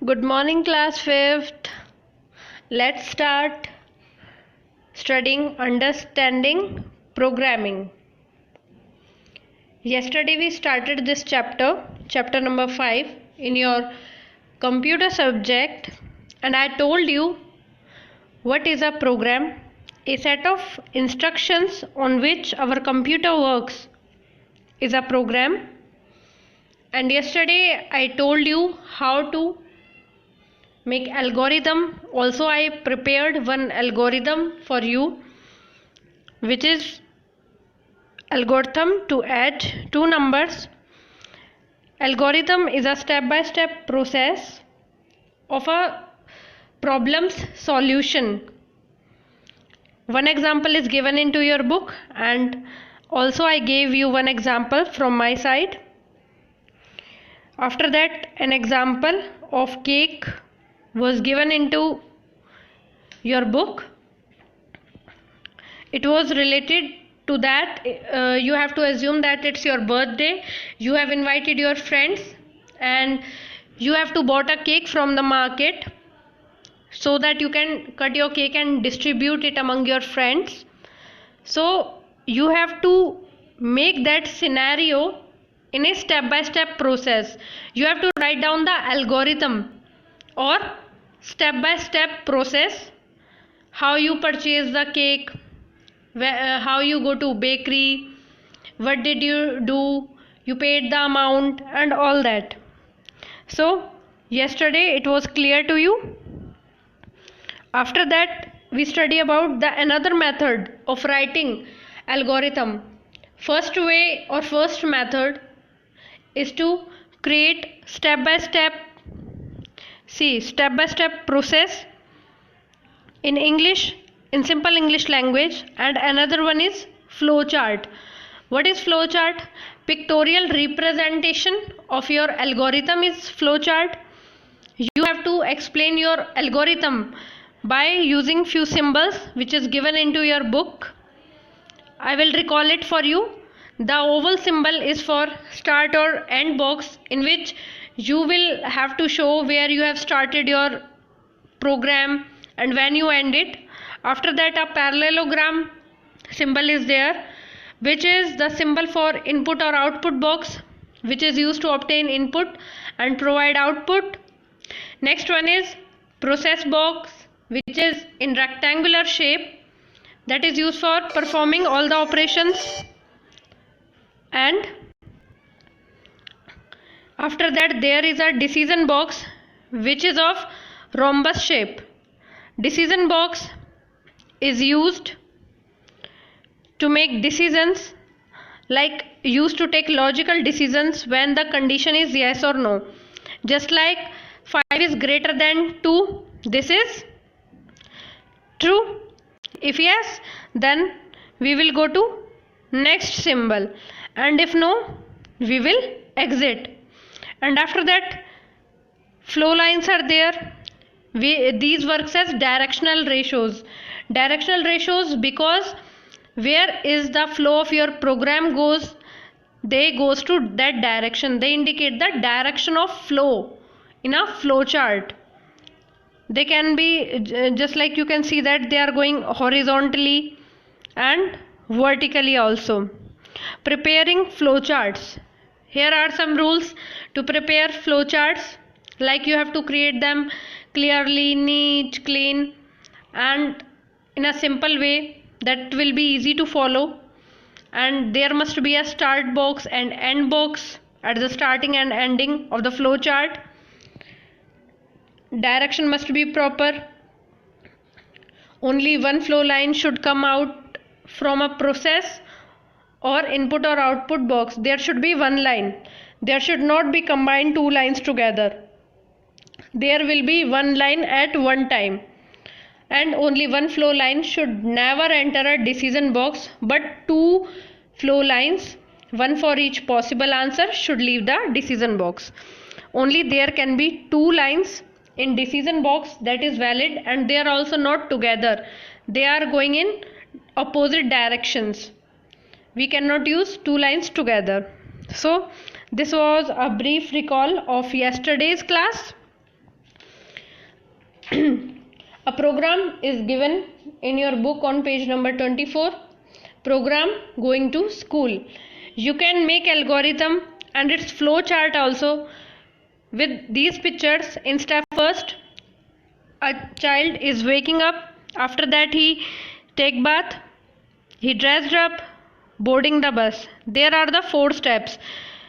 Good morning, class 5th. Let's start studying understanding programming. Yesterday we started this chapter number 5 in your computer subject, and I told you what is a program, a set of instructions on which our computer works is a program. And yesterday I told you how to make algorithm. Also I prepared one algorithm for you, which is algorithm to add two numbers. Algorithm is a step-by-step process of a problem's solution. One example is given into your book, and also I gave you one example from my side. After that, an example of cake was given into your book. It was related to that. You have to assume that it's your birthday. You have invited your friends and you have to bought a cake from the market so that you can cut your cake and distribute it among your friends. So you have to make that scenario in a step-by-step process. You have to write down the algorithm or step-by-step process, how you purchase the cake, how you go to bakery, what did you do, you paid the amount and all that. So yesterday it was clear to you. After that we study about the another method of writing algorithm. First way or first method is to create step-by-step process in English, in simple English language, and another one is flowchart. What is flowchart? Pictorial representation of your algorithm is flowchart. You have to explain your algorithm by using few symbols which is given into your book. I will recall it for you. The oval symbol is for start or end box, in which you will have to show where you have started your program and when you end it. After that, a parallelogram symbol is there, which is the symbol for input or output box, which is used to obtain input and provide output. Next one is process box, which is in rectangular shape, that is used for performing all the operations. And after that there is a decision box, which is of rhombus shape. Decision box is used to make decisions, like used to take logical decisions when the condition is yes or no. Just like 5 is greater than 2, this is true. If yes, then we will go to next symbol, and if no, we will exit. And after that, flow lines are there. These works as directional ratios. Directional ratios because where is the flow of your program goes, they goes to that direction. They indicate the direction of flow in a flow chart. They can be just like you can see that they are going horizontally and vertically also. Preparing flow charts. Here are some rules to prepare flow charts. Like you have to create them clearly, neat, clean, and in a simple way that will be easy to follow. And there must be a start box and end box at the starting and ending of the flow chart. Direction must be proper. Only one flow line should come out from a process or input or output box. There should be one line. There should not be combined two lines together. There will be one line at one time, and only one flow line should never enter a decision box, but two flow lines, one for each possible answer, should leave the decision box. Only there can be two lines in decision box, that is valid, and they are also not together. They are going in opposite directions. We cannot use two lines together. So this was a brief recall of yesterday's class. A program is given in your book on page number 24. Program going to school. You can make algorithm and its flow chart also with these pictures. In step first, a child is waking up. After that, he take bath, he dressed up, boarding the bus. There are the 4 steps.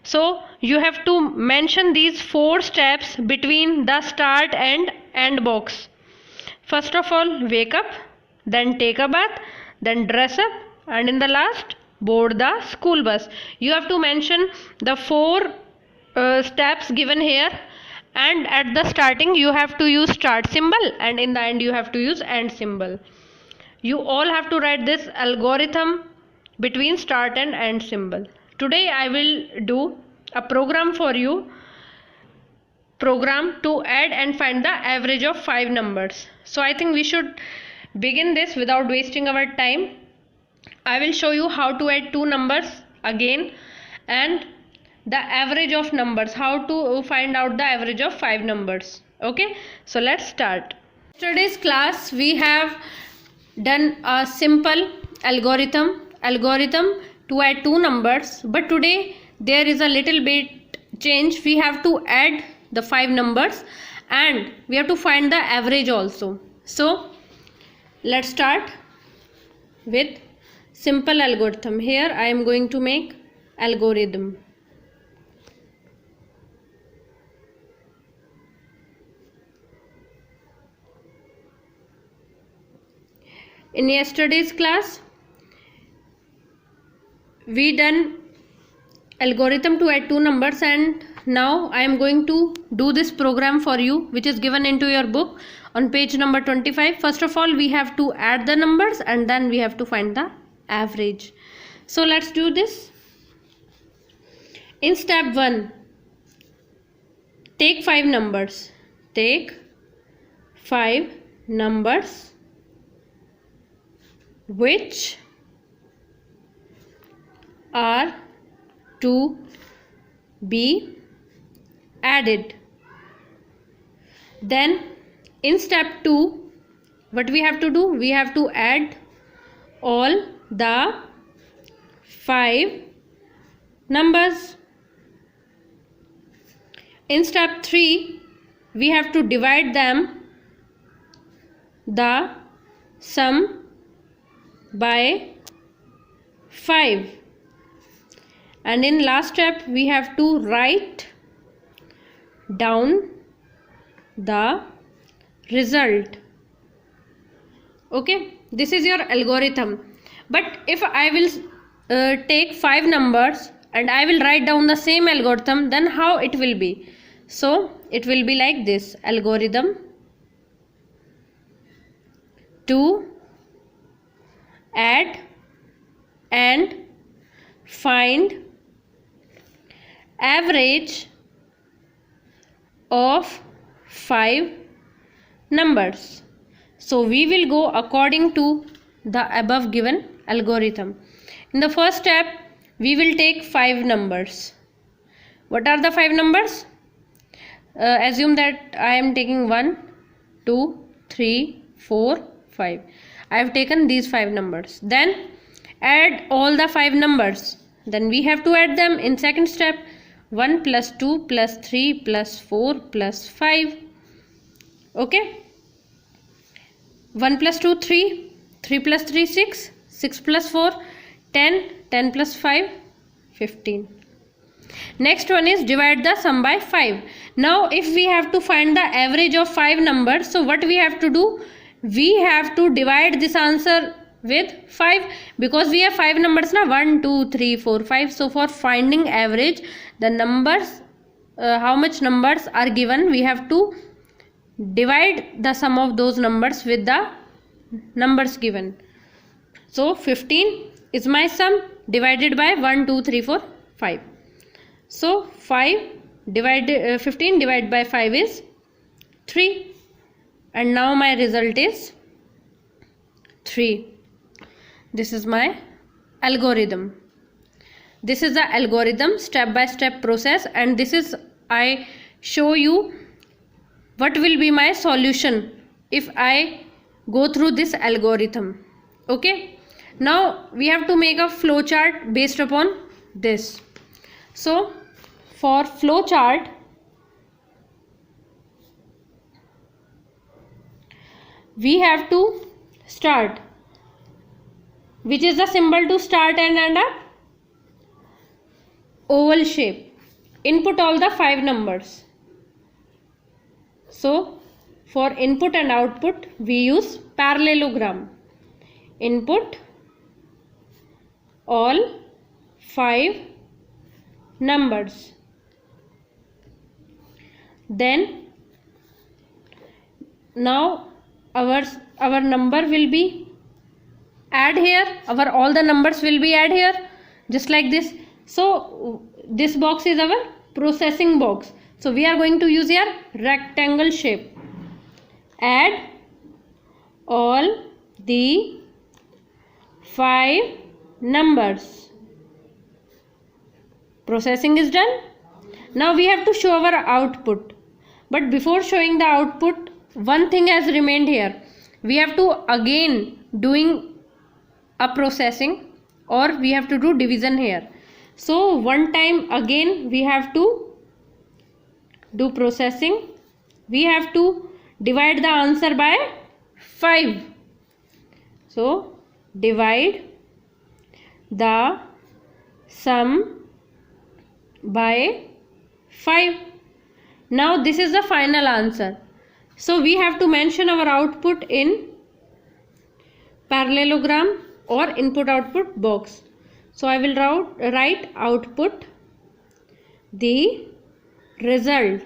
So you have to mention these 4 steps between the start and end box. First of all, wake up, then take a bath, then dress up, and in the last, board the school bus. You have to mention the 4 steps given here, and at the starting you have to use start symbol, and in the end you have to use end symbol. You all have to write this algorithm between start and end symbol. Today I will do a program for you. Program to add and find the average of 5 numbers. So I think we should begin this without wasting our time. I will show you how to add 2 numbers again and the average of numbers, how to find out the average of 5 numbers. Okay, so let's start. Yesterday's class we have done a simple algorithm to add 2 numbers, but today there is a little bit change. We have to add the 5 numbers and we have to find the average also. So let's start with simple algorithm. Here I am going to make algorithm. In yesterday's class we done algorithm to add 2 numbers, and now I am going to do this program for you, which is given into your book on page number 25. First of all, we have to add the numbers and then we have to find the average. So let's do this. In step 1, take 5 numbers. Take 5 numbers which are to be added. Then in step 2, what we have to do? We have to add all the 5 numbers. In step 3, we have to divide them, the sum, by 5. And in last step we have to write down the result. Okay, this is your algorithm. But if I will take 5 numbers and I will write down the same algorithm, then how it will be? So it will be like this: algorithm to add and find average of 5 numbers. So we will go according to the above given algorithm. In the first step, we will take 5 numbers. What are the 5 numbers? Assume that I am taking 1, 2, 3, 4, 5. I have taken these 5 numbers. Then add all the 5 numbers. Then we have to add them in second step. 1 plus 2 plus 3 plus 4 plus 5. Okay. 1 plus 2 3, 3 plus 3 6, 6 plus 4 10, 10 plus 5 15. Next one is divide the sum by 5. Now if we have to find the average of 5 numbers, so what we have to do? We have to divide this answer with 5, because we have 5 numbers now, 1 2 3 4 5. So for finding average, the numbers, how much numbers are given, we have to divide the sum of those numbers with the numbers given. So 15 is my sum, divided by 1 2 3 4 5. So 15 divided by 5 is 3, and now my result is 3. This is my algorithm. This is the algorithm step by step process, and this is, I show you what will be my solution if I go through this algorithm. Okay, now we have to make a flow chart based upon this. So for flow chart, we have to start, which is the symbol to start and end up, oval shape. Input all the 5 numbers. So for input and output we use parallelogram. Input all 5 numbers. Then now our number will be add here, our all the numbers will be add here, just like this. So this box is our processing box. So we are going to use here rectangle shape. Add all the 5 numbers. Processing is done. Now we have to show our output. But before showing the output, one thing has remained here. We have to again doing a processing, or we have to do division here. So one time again we have to do processing. We have to divide the answer by 5. So divide the sum by 5. Now this is the final answer. So we have to mention our output in parallelogram or input output box. So I will write output, the result,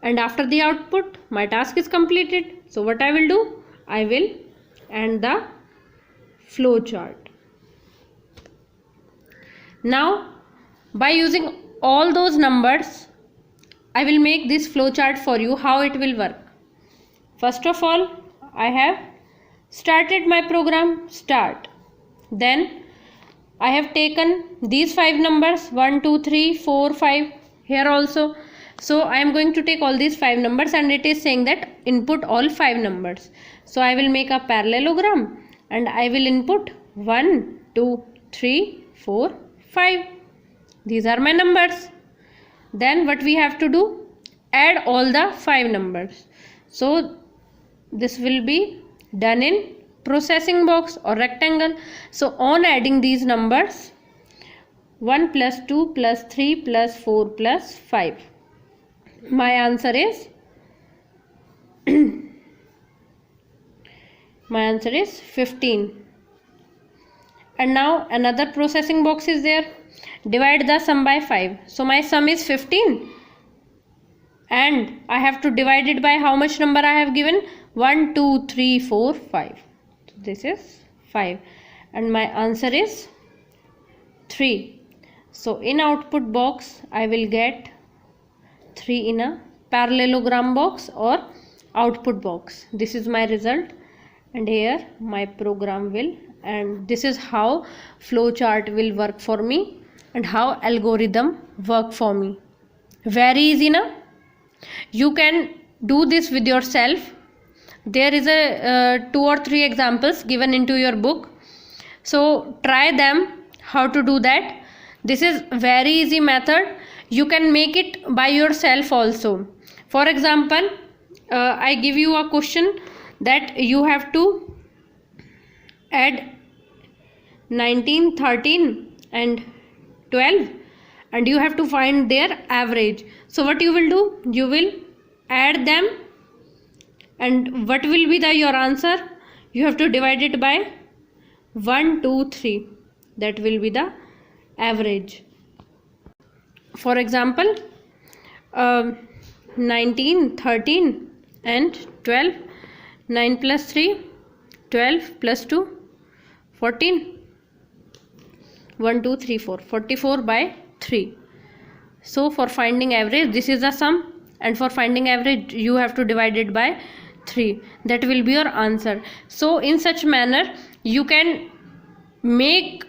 and after the output my task is completed. So what I will do, I will end the flow chart. Now by using all those numbers, I will make this flow chart for you, how it will work. First of all, I have started my program, start. Then I have taken these 5 numbers, 1, 2, 3, 4, 5 here also. So I am going to take all these 5 numbers, and it is saying that input all 5 numbers. So I will make a parallelogram and I will input 1, 2, 3, 4, 5. These are my numbers. Then what we have to do? Add all the 5 numbers. So this will be done in processing box or rectangle. So on adding these numbers, 1 plus 2 plus 3 plus 4 plus 5, my answer is my answer is 15. And now another processing box is there. Divide the sum by 5. So my sum is 15 and I have to divide it by how much number I have given? 1, 2, 3, 4, 5. So this is 5 and my answer is 3. So in output box I will get 3 in a parallelogram box or output box. This is my result, and here my program will, and this is how flow chart will work for me and how algorithm work for me. Very easy na? You can do this with yourself. There is a 2 or 3 examples given into your book. So try them how to do that. This is very easy method. You can make it by yourself also. For example, I give you a question that you have to add 19, 13 and 12 and you have to find their average. So what you will do? You will add them, and what will be your answer? You have to divide it by 1, 2, 3. That will be the average. For example, 19, 13 and 12. 9 plus 3, 12 plus 2, 14. 1, 2, 3, 4. 44 by 3. So for finding average, this is the sum, and for finding average you have to divide it by 3. That will be your answer. So in such manner you can make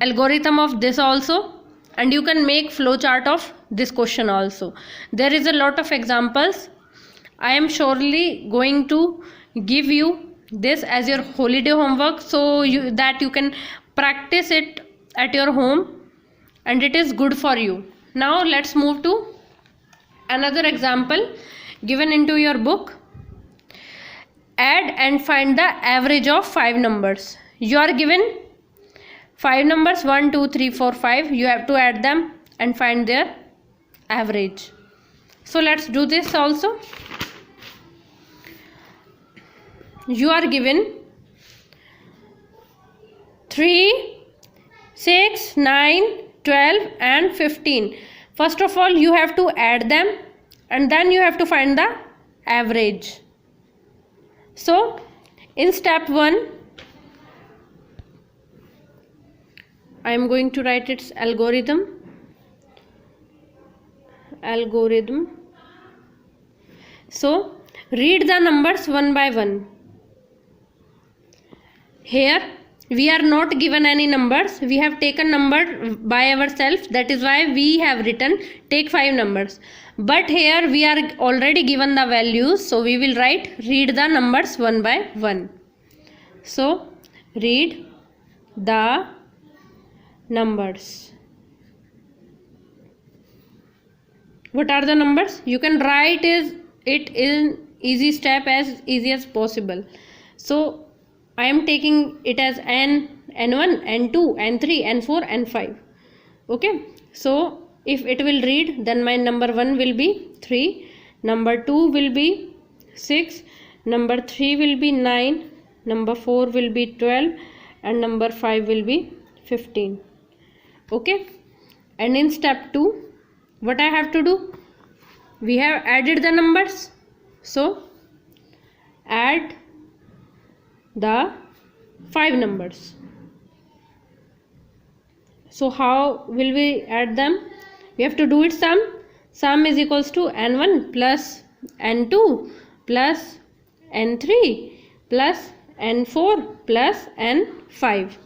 algorithm of this also, and you can make flow chart of this question also. There is a lot of examples. I am surely going to give you this as your holiday homework, so that you can practice it at your home, and it is good for you. Now let's move to another example given into your book. Add and find the average of 5 numbers. You are given 5 numbers, 1 2 3 4 5. You have to add them and find their average. So let's do this also. You are given 3 6 9 12 and 15. First of all, you have to add them and then you have to find the average. So in step 1, I am going to write its algorithm. So read the numbers one by one. Here we are not given any numbers. We have taken number by ourselves. That is why we have written take 5 numbers. But here we are already given the values. So we will write read the numbers one by one. So read the numbers. What are the numbers? You can write it in easy step, as easy as possible. So I am taking it as n, n1, n2, n3, n4, n5. Okay. So if it will read, then my number 1 will be 3, number 2 will be 6, number 3 will be 9, number 4 will be 12, and number 5 will be 15. Okay. And in step 2, what I have to do? We have added the numbers. So add the 5 numbers. So how will we add them? We have to do it sum. Sum is equals to n1 plus n2 plus n3 plus n4 plus n5.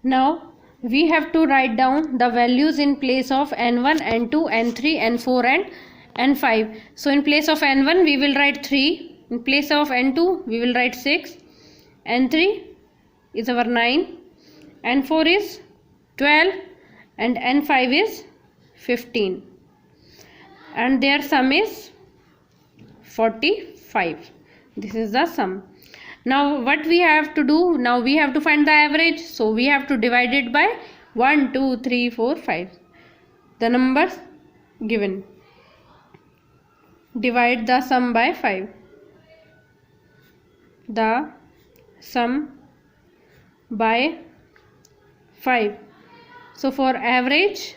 Now we have to write down the values in place of n1, n2, n3, n4 and n5. So in place of n1 we will write 3, in place of n2 we will write 6, n3 is our 9, n4 is 12 and n5 is 15, and their sum is 45. This is the sum. Now what we have to do? Now we have to find the average. So we have to divide it by 1, 2, 3, 4, 5. The numbers given. Divide the sum by 5. The sum by 5. So for average,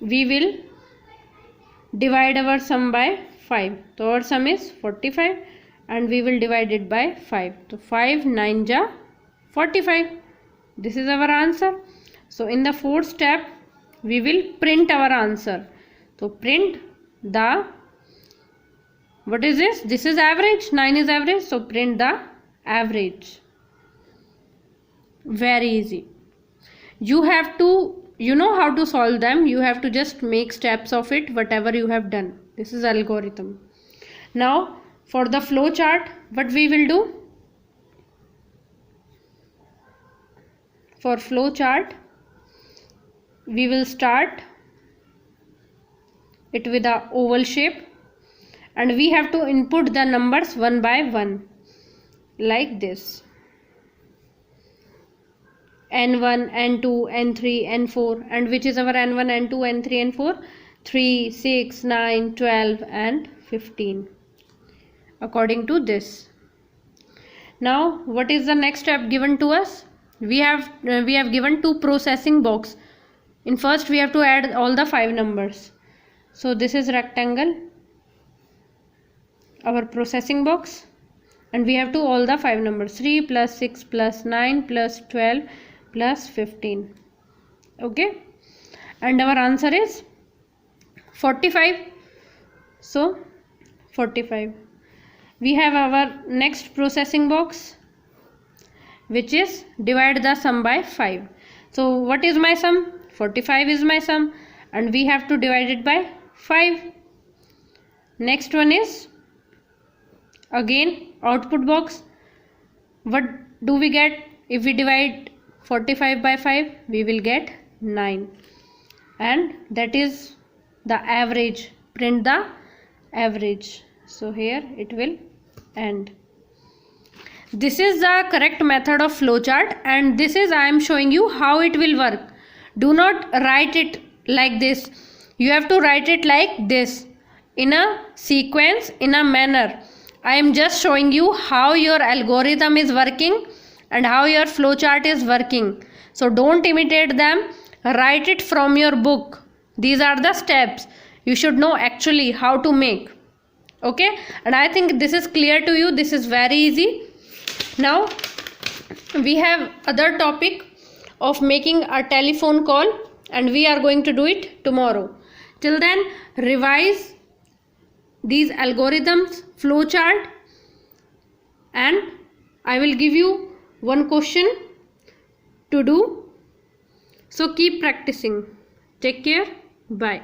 we will divide our sum by 5. So our sum is 45. And we will divide it by 5. So 5 9 ja 45. This is our answer. So in the fourth step, we will print our answer. So print the, what is this? This is average. 9 is average. So print the average. Very easy. You have to, you know how to solve them. You have to just make steps of it, whatever you have done. This is algorithm. Now for the flow chart, what we will do? For flow chart, we will start it with a oval shape, and we have to input the numbers one by one like this: n1, n2, n3, n4, and which is our n1, n2, n3, n4? 3, 6, 9, 12 and 15. According to this. Now what is the next step given to us? We have given 2 processing box. In first we have to add all the 5 numbers. So this is rectangle, our processing box, and we have to all the 5 numbers: 3 plus 6 plus 9 plus 12 plus 15. Okay, and our answer is 45. So 45. We have our next processing box. which is divide the sum by 5. So what is my sum? 45 is my sum, and we have to divide it by 5. Next one is again output box. What do we get if we divide 45 by 5? We will get 9, and that is the average. Print the average. So here it will end. This is the correct method of flowchart, and this is I am showing you how it will work. Do not write it like this. You have to write it like this, in a sequence, in a manner. I am just showing you how your algorithm is working and how your flowchart is working. So don't imitate them. Write it from your book. These are the steps. You should know actually how to make. Okay, and I think this is clear to you. This is very easy. Now we have other topic of making a telephone call, and we are going to do it tomorrow. Till then, revise these algorithms, flowchart, and I will give you one question to do. So keep practicing. Take care. Bye.